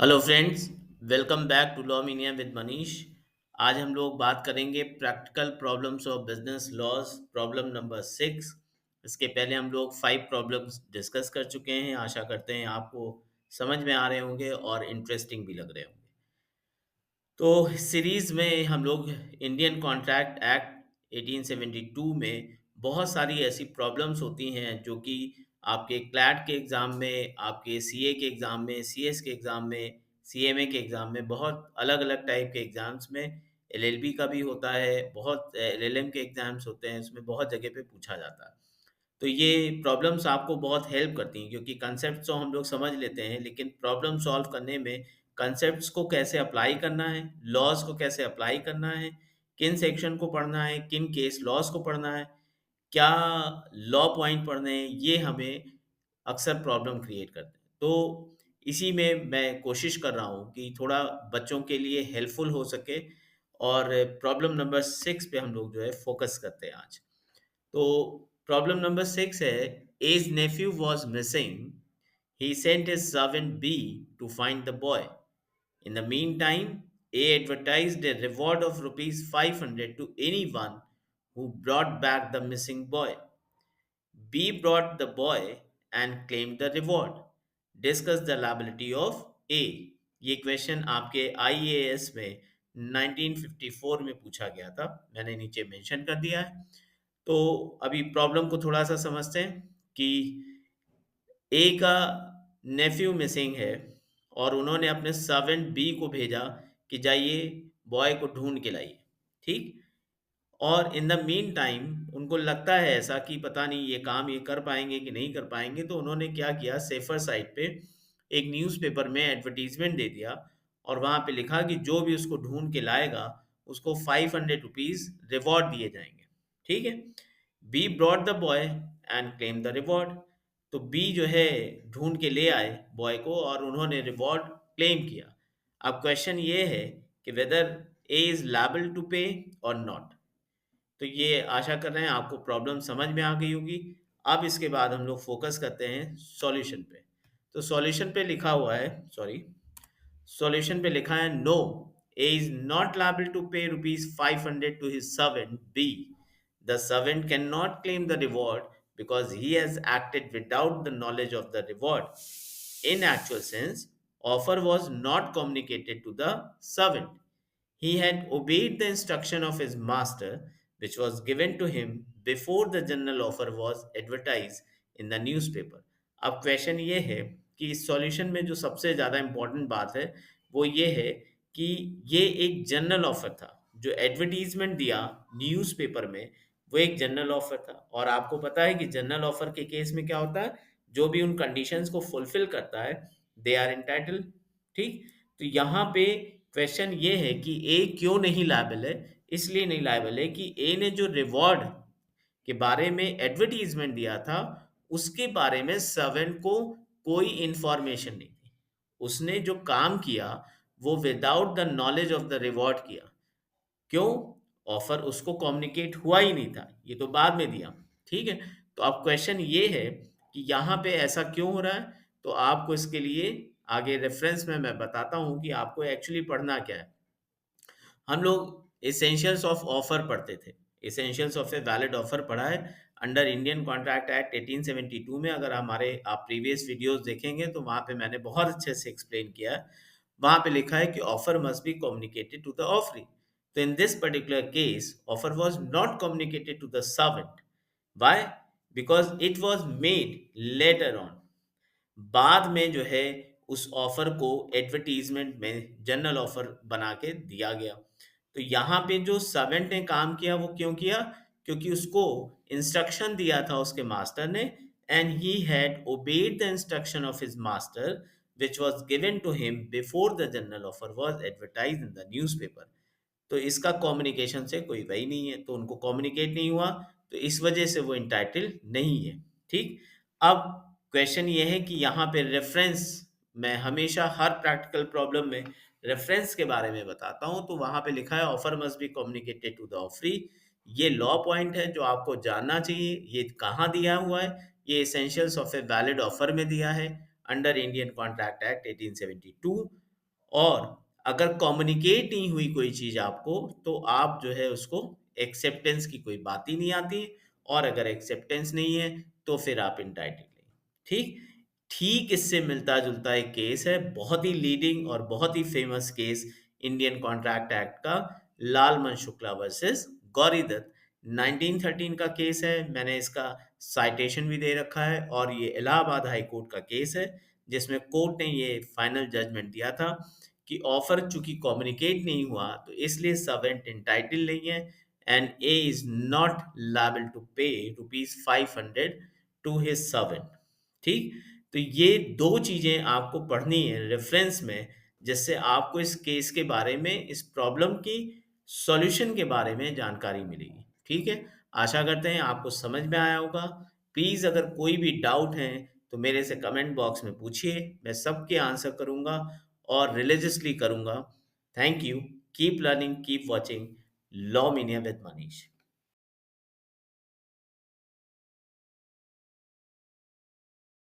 Hello friends, welcome back to law mania with Manish. आज हम लोग बात करेंगे practical problems of business laws, problem number 6। इसके पहले हम लोग 5 प्रॉब्लम्स डिस्कस कर चुके हैं। आशा करते हैं आपको समझ में आ रहे होंगे और इंटरेस्टिंग भी लग रहे होंगे। तो सीरीज में हम लोग इंडियन कॉन्ट्रैक्ट एक्ट 1872 में बहुत सारी ऐसी प्रॉब्लम्स होती हैं जो कि आपके क्लैट के एग्ज़ाम में, आपके सीए के एग्ज़ाम में, सीएस के एग्ज़ाम में, सीएमए के एग्ज़ाम में, बहुत अलग-अलग टाइप के एग्ज़ाम्स में, एलएलबी का भी होता है, बहुत एलएलएम के एग्ज़ाम्स होते हैं, उसमें बहुत जगह पे पूछा जाता है। तो ये प्रॉब्लम्स आपको बहुत हेल्प करती हैं क्योंकि कंसेप्ट तो हम लोग समझ लेते हैं, लेकिन प्रॉब्लम सॉल्व करने में कंसेप्ट्स को कैसे अप्लाई करना है, लॉज को कैसे अप्लाई करना है, किन सेक्शन को पढ़ना है, किन केस लॉज को पढ़ना है, क्या लॉ पॉइंट पढ़ने हैं, ये हमें अक्सर प्रॉब्लम क्रिएट करते हैं। तो इसी में मैं कोशिश कर रहा हूँ कि थोड़ा बच्चों के लिए हेल्पफुल हो सके और प्रॉब्लम नंबर 6 पे हम लोग जो है फोकस करते हैं आज। तो प्रॉब्लम नंबर 6 है, A's nephew was missing, he sent his servant B to find the boy. In the meantime, A advertised a reward of rupees 500 to anyone who brought back the missing boy. B brought the boy and claimed the reward. Discuss the liability of A. ये question आपके IAS में 1954 में पूछा गया था। मैंने नीचे mention कर दिया है। तो अभी प्रॉब्लम को थोड़ा सा समझते हैं कि ए का नेफ्यू मिसिंग है और उन्होंने अपने सर्वेंट बी को भेजा कि जाइए बॉय को ढूंढ के लाइए। ठीक। और इन द मीन टाइम उनको लगता है ऐसा कि पता नहीं ये काम ये कर पाएंगे कि नहीं कर पाएंगे, तो उन्होंने क्या किया, सेफर साइट पे एक न्यूज़पेपर में एडवर्टीजमेंट दे दिया और वहां पे लिखा कि जो भी उसको ढूंढ के लाएगा उसको 500 रुपीज रिवॉर्ड दिए जाएंगे। ठीक है। Be brought the boy and claim the reward. तो बी जो है ढूंढ के ले आए बॉय को और उन्होंने रिवॉर्ड क्लेम किया। अब क्वेश्चन ये है कि whether A is liable to pay और नॉट। तो ये आशा कर रहे हैं आपको प्रॉब्लम समझ में आ गई होगी। अब इसके बाद हम लोग फोकस करते हैं सॉल्यूशन पे। तो सॉल्यूशन पे लिखा हुआ है, सॉरी, सॉल्यूशन पे लिखा है, no, A is not liable to pay rupees 500 to his servant B. The servant can not claim the reward because he has acted without the knowledge of the reward. In actual sense, offer was not communicated to the servant. He had obeyed the instruction of his master, which was given to him before the general offer was advertised in the newspaper. अब question ये है कि इस solution में जो सबसे ज़्यादा important बात है वो ये है कि ये एक जनरल ऑफर था। जो एडवर्टीजमेंट दिया न्यूज़पेपर में वो एक जनरल ऑफर था और आपको पता है कि जनरल ऑफर के केस में क्या होता है, जो भी उन कंडीशंस को फुलफिल करता है दे आर एंटाइटल्ड। ठीक। तो यहाँ पे क्वेश्चन ये है कि ए क्यों नहीं लायबल है। इसलिए नहीं लायबल है कि ए ने जो रिवॉर्ड के बारे में एडवर्टीजमेंट दिया था उसके बारे में सर्वेंट को कोई इंफॉर्मेशन नहीं थी। उसने जो काम किया वो without the knowledge of the reward किया। क्यों? ऑफर उसको कम्युनिकेट हुआ ही नहीं था, ये तो बाद में दिया। ठीक है। तो अब क्वेश्चन ये है कि यहाँ पे ऐसा क्यों हो रहा है। तो आपको इसके लिए आगे रेफरेंस में मैं बताता हूँ कि आपको एक्चुअली पढ़ना क्या है। हम लोग एसेंशियल्स ऑफ ऑफर पढ़ते थे। Essentials of a valid offer पढ़ा है अंडर इंडियन कॉन्ट्रैक्ट एक्ट 1872 में। अगर हमारे आप प्रीवियस वीडियोस देखेंगे तो वहां पे मैंने बहुत अच्छे से एक्सप्लेन किया है। वहां पे लिखा है कि offer must be communicated to the offeree. तो in this particular case offer was not communicated to the servant. Why? Because it was made later on. बाद में जो है उस ऑफर को एडवर्टीजमेंट में जनरल ऑफर बना के दिया गया। तो यहाँ पे जो सर्वेंट ने काम किया वो क्यों किया? क्योंकि उसको इंस्ट्रक्शन दिया था उसके मास्टर ने, and he had obeyed the instruction of his master which was given to him before the general offer was advertised in the newspaper. तो इसका कम्युनिकेशन से कोई वही नहीं है, तो उनको कम्युनिकेट नहीं हुआ, तो इस वजह से वो इंटाइटल नहीं है। ठीक। अब क्वेश्चन ये है कि यहाँ पे रेफरेंस, मैं हमेशा हर प्रैक्टिकल प्रॉब्लम में रेफरेंस के बारे में बताता हूँ। तो वहां पे लिखा है offer must be communicated to the offeree. ये लॉ पॉइंट है जो आपको जानना चाहिए। ये कहाँ दिया हुआ है? ये essentials of a valid offer में दिया है अंडर इंडियन कॉन्ट्रैक्ट एक्ट 1872। और अगर कम्युनिकेट नहीं हुई कोई चीज़ आपको, तो आप जो है उसको एक्सेप्टेंस की कोई बात ही नहीं आती, और अगर एक्सेप्टेंस नहीं है, तो फिर आप इंटाइटल नहीं। ठीक? ठीक इससे मिलता-जुलता एक केस है, बहुत ही लीडिंग और बहुत ही famous case Indian contract act का, लालमन शुक्ला वर्सेस गौरीदत्त। 1913 का केस है, मैंने इसका साइटेशन भी दे रखा है, और ये इलाहाबाद हाई कोर्ट का केस है, जिसमें कोर्ट ने ये फाइनल जजमेंट दिया था कि ऑफर चूंकि कम्युनिकेट नहीं हुआ, तो इसलिए सर्वेंट इंटाइटल नहीं है, and A is not liable to pay ₹500 to his servant. ठीक? तो ये दो चीजें आपको पढ़नी है रेफरेंस में, जिससे आपको इस केस के बारे में, इस प्रॉब्लम की सॉल्यूशन के बारे में जानकारी मिलेगी। ठीक है? आशा करते हैं आपको समझ में आया होगा। प्लीज अगर कोई भी डाउट है, तो मेरे से कमेंट बॉक्स में पूछिए, मैं सबके आंसर करूंगा और रिलीजियसली करूंगा। Thank you. Keep learning, keep watching law mania with Manish.